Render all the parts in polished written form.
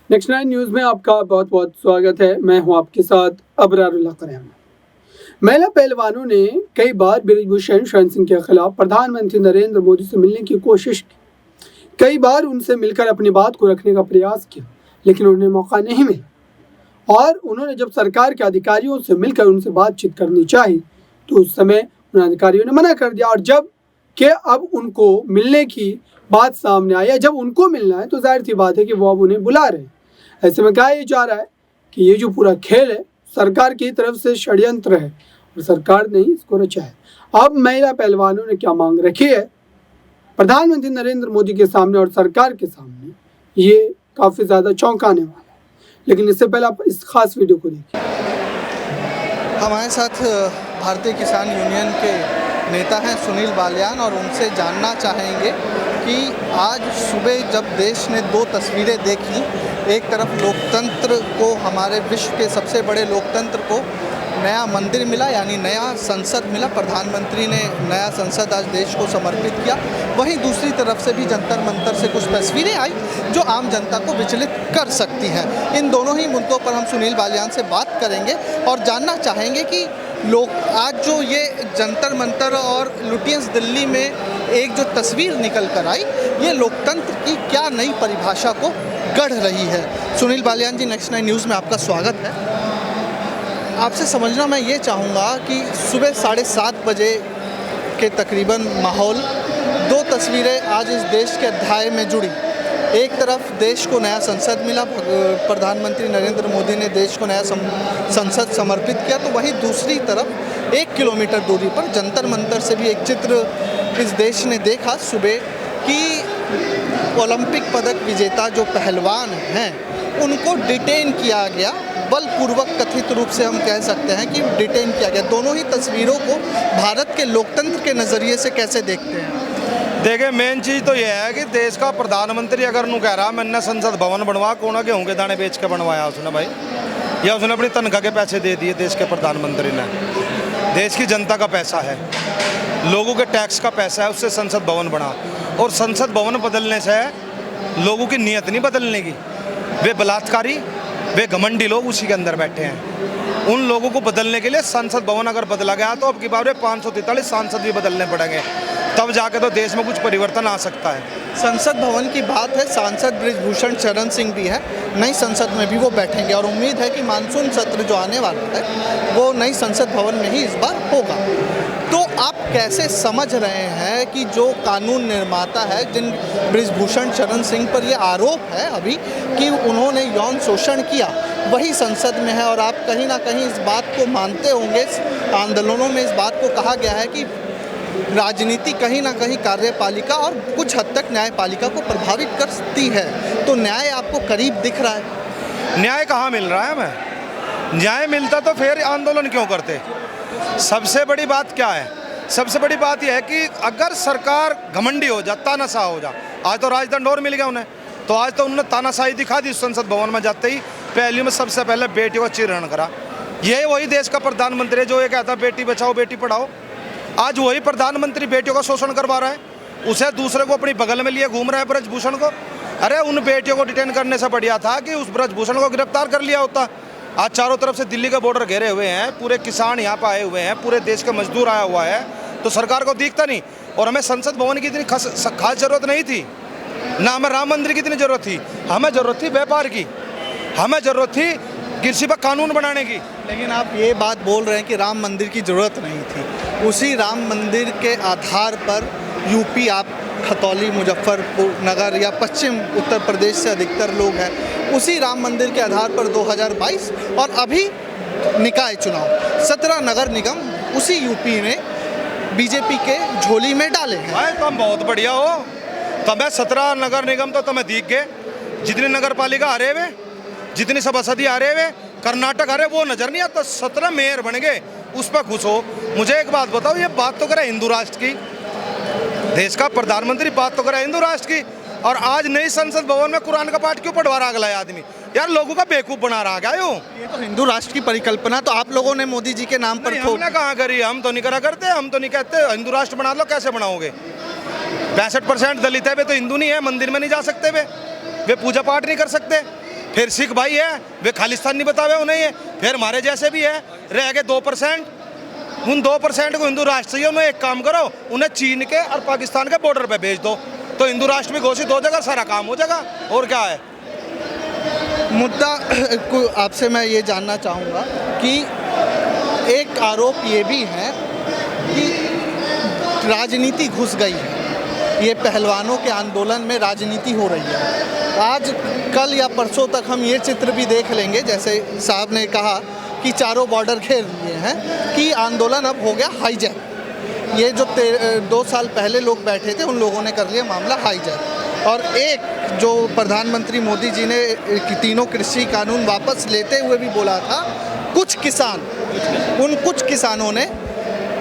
Next 9 news में आपका बहुत बहुत स्वागत है। मैं हूं आपके साथ अबरारुल्लाह करेम। महिला पहलवानों ने कई बार ब्रिजभूषण शरण सिंह के खिलाफ प्रधानमंत्री नरेंद्र मोदी से मिलने की कोशिश की। कई बार उनसे मिलकर अपनी बात को रखने का प्रयास किया, लेकिन उन्हें मौका नहीं मिला। और उन्होंने जब सरकार के अधिकारियों से मिलकर उनसे बातचीत करनी चाहिए तो उस समय उन अधिकारियों ने मना कर दिया। और जब कि अब उनको मिलने की बात सामने आई, जब उनको मिलना है तो जाहिर सी बात है कि वो अब उन्हें बुला रहे हैं। ऐसे में कहा जा रहा है कि ये जो पूरा खेल है सरकार की तरफ से षड्यंत्र है और सरकार ने ही इसको रचा है। अब महिला पहलवानों ने क्या मांग रखी है प्रधानमंत्री नरेंद्र मोदी के सामने और सरकार के सामने, ये काफ़ी ज़्यादा चौंकाने वाला है। लेकिन इससे पहले आप इस खास वीडियो को देखिए। हमारे साथ भारतीय किसान यूनियन के नेता हैं सुनील बालियान, और उनसे जानना चाहेंगे कि आज सुबह जब देश ने दो तस्वीरें देखी, एक तरफ लोकतंत्र को, हमारे विश्व के सबसे बड़े लोकतंत्र को नया मंदिर मिला, यानी नया संसद मिला, प्रधानमंत्री ने नया संसद आज देश को समर्पित किया। वहीं दूसरी तरफ से भी जंतर मंतर से कुछ तस्वीरें आई जो आम जनता को विचलित कर सकती हैं। इन दोनों ही मुद्दों पर हम सुनील बालियान से बात करेंगे और जानना चाहेंगे कि लोग आज जो ये जंतर मंतर और लुटियंस दिल्ली में एक जो तस्वीर निकल कर आई, ये लोकतंत्र की क्या नई परिभाषा को गढ़ रही है। सुनील बालियान जी, नेक्स्ट 9 न्यूज़ में आपका स्वागत है। आपसे समझना मैं ये चाहूँगा कि सुबह 7:30 बजे के तकरीबन माहौल, दो तस्वीरें आज इस देश के अध्याय में जुड़ी। एक तरफ देश को नया संसद मिला, प्रधानमंत्री नरेंद्र मोदी ने देश को नया संसद समर्पित किया, तो वहीं दूसरी तरफ 1 किलोमीटर दूरी पर जंतर मंतर से भी एक चित्र इस देश ने देखा सुबह कि ओलंपिक पदक विजेता जो पहलवान हैं उनको डिटेन किया गया, बलपूर्वक कथित रूप से हम कह सकते हैं कि डिटेन किया गया। दोनों ही तस्वीरों को भारत के लोकतंत्र के नज़रिए से कैसे देखते हैं? देखिए, मेन चीज़ तो यह है कि देश का प्रधानमंत्री अगर नू कह रहा मैंने संसद भवन बनवा, कोना गेहूं के दाने बेच के बनवाया उसने भाई, या उसने अपनी तनख्वाह के पैसे दे दिए देश के प्रधानमंत्री ने? देश की जनता का पैसा है, लोगों के टैक्स का पैसा है, उससे संसद भवन बना। और संसद भवन बदलने से लोगों की नीयत नहीं बदलने की। वे बलात्कारी, वे घमंडी लोग उसी के अंदर बैठे हैं। उन लोगों को बदलने के लिए संसद भवन अगर बदला गया तो अब की बार 543 सांसद भी बदलने पड़ेंगे, तब जाके तो देश में कुछ परिवर्तन आ सकता है। संसद भवन की बात है, सांसद ब्रिजभूषण शरण सिंह भी है, नई संसद में भी वो बैठेंगे और उम्मीद है कि मानसून सत्र जो आने वाला है वो नई संसद भवन में ही इस बार होगा। तो आप कैसे समझ रहे हैं कि जो कानून निर्माता है, जिन ब्रिजभूषण शरण सिंह पर ये आरोप है अभी कि उन्होंने यौन शोषण किया, वही संसद में है, और आप कहीं ना कहीं इस बात को मानते होंगे, आंदोलनों में इस बात को कहा गया है कि राजनीति कहीं ना कहीं कार्यपालिका और कुछ हद तक न्यायपालिका को प्रभावित करती है, तो न्याय आपको करीब दिख रहा है? न्याय कहाँ मिल रहा है हमें? न्याय मिलता तो फिर आंदोलन क्यों करते? सबसे बड़ी बात क्या है? सबसे बड़ी बात यह है कि अगर सरकार घमंडी हो जा, तानाशाह हो जा, आज तो राजदंड और मिल गया उन्हें, तो आज तो उन्होंने तानाशाही दिखा दी। संसद भवन में जाते ही पहली में सबसे पहले बेटियों का चीरहरण करा। ये वही देश का प्रधानमंत्री है जो ये कहता बेटी बचाओ बेटी पढ़ाओ। आज वही प्रधानमंत्री बेटियों का शोषण करवा रहा है, उसे दूसरे को अपनी बगल में लिए घूम रहा है, ब्रजभूषण को। अरे उन बेटियों को डिटेन करने से बढ़िया था कि उस ब्रजभूषण को गिरफ्तार कर लिया होता। आज चारों तरफ से दिल्ली का बॉर्डर घेरे हुए हैं, पूरे किसान यहाँ पर आए हुए हैं, पूरे देश का मजदूर आया हुआ है, तो सरकार को दिखता नहीं। और हमें संसद भवन की इतनी खास जरूरत नहीं थी, ना हमें राम मंदिर की इतनी जरूरत थी। हमें जरूरत थी व्यापार की, हमें जरूरत थी कृषि पर कानून बनाने की। लेकिन आप ये बात बोल रहे हैं कि राम मंदिर की ज़रूरत नहीं थी। उसी राम मंदिर के आधार पर यूपी, आप खतौली, मुजफ्फरपुर नगर या पश्चिम उत्तर प्रदेश से अधिकतर लोग हैं, उसी राम मंदिर के आधार पर 2022 और अभी निकाय चुनाव 17 नगर निगम उसी यूपी ने बीजेपी के झोली में डाले हैं। तुम बहुत बढ़िया हो, तुम्हें 17 नगर निगम तो तुम्हें दिख गए। जितनी नगर पालिका आ रहे हुए, जितनी सभासदी आ रहे हुए, कर्नाटक आ रहे, वो नजर नहीं आता। 17 मेयर बन गए, उस पर खुश हो। मुझे एक बात बताओ, ये बात तो करे हिंदू राष्ट्र की, देश का प्रधानमंत्री बात तो करे हिंदू राष्ट्र की, और आज नई संसद भवन में कुरान का पाठ क्यों पढ़वा रहा अगला आदमी? यार लोगों का बेवकूफ बना रहा क्या? ये तो हिंदू राष्ट्र की परिकल्पना तो आप लोगों ने मोदी जी के नाम पर हमने कहाँ करी? हम तो नहीं करा करते, हम तो नहीं कहते हिंदू राष्ट्र बना लो। कैसे बनाओगे? 65% दलित है, वे तो हिंदू नहीं है, मंदिर में नहीं जा सकते, वे पूजा पाठ नहीं कर सकते। फिर सिख भाई है वे खालिस्तानी बतावे उन्हें ये, फिर हमारे जैसे भी है रह गए 2%। उन 2% को हिंदू राष्ट्र चाहिए, उन्हें एक काम करो, उन्हें चीन के और पाकिस्तान के बॉर्डर पे भेज दो, तो हिंदू राष्ट्र भी घोषित हो जाएगा, सारा काम हो जाएगा। और क्या है मुद्दा को आपसे मैं ये जानना चाहूँगा कि एक आरोप ये भी है कि राजनीति घुस गई है, ये पहलवानों के आंदोलन में राजनीति हो रही है। आज कल या परसों तक हम ये चित्र भी देख लेंगे, जैसे साहब ने कहा कि चारों बॉर्डर घेर लिए हैं, कि आंदोलन अब हो गया हाईजैक। ये जो 2 साल पहले लोग बैठे थे उन लोगों ने कर लिया मामला हाईजैक। और एक जो प्रधानमंत्री मोदी जी ने तीनों कृषि कानून वापस लेते हुए भी बोला था, कुछ किसानों ने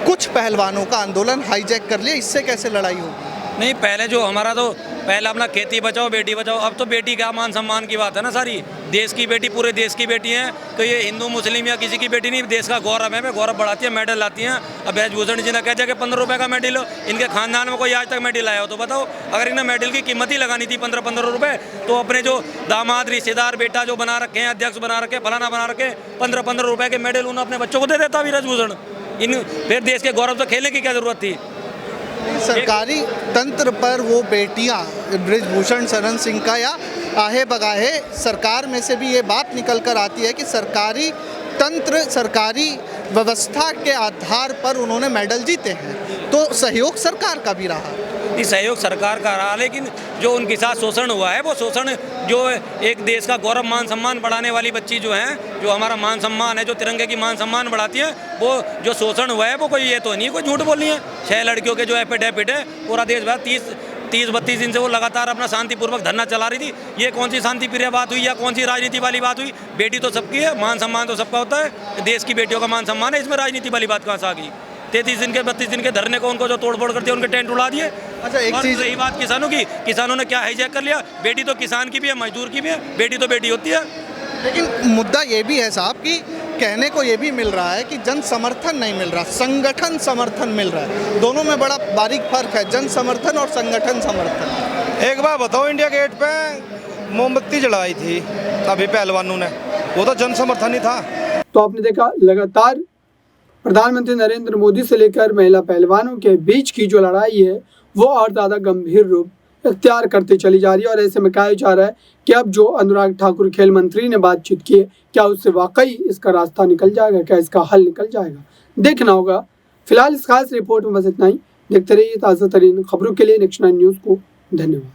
कुछ पहलवानों का आंदोलन हाईजैक कर लिया, इससे कैसे लड़ाई होगी? नहीं, पहले जो हमारा तो पहले अपना खेती बचाओ बेटी बचाओ, अब तो बेटी का मान सम्मान की बात है ना सारी। देश की बेटी पूरे देश की बेटी है, तो ये हिंदू मुस्लिम या किसी की बेटी नहीं, देश का गौरव है, गौरव बढ़ाती है, मेडल लाती हैं। अब ब्रजभूषण जी ने कह दिया कि 15 रुपये का मेडल हो, इनके खानदान में कोई आज तक मेडल आया हो तो बताओ। अगर इन्हें मेडल की कीमत ही लगानी थी 15-15 रुपये, तो अपने जो दामाद रिश्तेदार बेटा जो बना रखे हैं, अध्यक्ष बना रखे, फलाना बना रखे, 15-15 रुपये के मेडल उन्हें अपने बच्चों को दे देता ब्रजभूषण। इन फिर देश के गौरव से खेलने की क्या जरूरत थी? सरकारी तंत्र पर वो बेटियां ब्रजभूषण शरण सिंह का या आहे बगाहे सरकार में से भी ये बात निकल कर आती है कि सरकारी तंत्र, सरकारी व्यवस्था के आधार पर उन्होंने मेडल जीते हैं, तो सहयोग सरकार का भी रहा। सहयोग सरकार का रहा, लेकिन जो उनके साथ शोषण हुआ है वो शोषण जो एक देश का गौरव मान सम्मान बढ़ाने वाली बच्ची जो हैं, जो हमारा मान सम्मान है, जो तिरंगे की मान सम्मान बढ़ाती है, वो जो शोषण हुआ है वो कोई ये तो नहीं कोई झूठ बोल रही है। 6 लड़कियों के जो एफिडेविट है, पूरा देश भर 30-32 दिन से वो लगातार अपना शांतिपूर्वक धरना चला रही थी। ये कौन सी शांति प्रिय बात हुई या कौन सी राजनीति वाली बात हुई? बेटी तो सबकी है, मान सम्मान तो सबका होता है, देश की बेटियों का मान सम्मान है, इसमें राजनीति वाली बात कहाँ से आ गई? 33 दिन के 32 दिन के धरने को उनको जो तोड़फोड़ कर दिया, उनके टेंट उड़ा दिए। अच्छा, एक चीज़ रही बात किसानों की, किसानों ने क्या हाईजैक कर लिया? बेटी तो किसान की भी है, मजदूर की भी है, बेटी तो बेटी होती है। लेकिन मुद्दा ये भी है साहब कि कहने को ये भी मिल रहा है कि जन समर्थन नहीं मिल रहा, संगठन समर्थन मिल रहा है। दोनों में बड़ा बारीक फर्क है, जन समर्थन और संगठन समर्थन। एक बार बताओ, इंडिया गेट पे मोमबत्ती जलाई थी अभी पहलवानों ने, वो तो जन समर्थन ही था। तो आपने देखा, लगातार प्रधानमंत्री नरेंद्र मोदी से लेकर महिला पहलवानों के बीच की जो लड़ाई है वो और ज़्यादा गंभीर रूप इख्तियार करते चली जा रही है। और ऐसे में कहा जा रहा है कि अब जो अनुराग ठाकुर खेल मंत्री ने बातचीत की है, क्या उससे वाकई इसका रास्ता निकल जाएगा, क्या इसका हल निकल जाएगा, देखना होगा। फिलहाल इस खास रिपोर्ट में बस इतना ही। देखते रहिए ताज़ा तरीन खबरों के लिए नेक्स्ट 9 न्यूज़ को। धन्यवाद।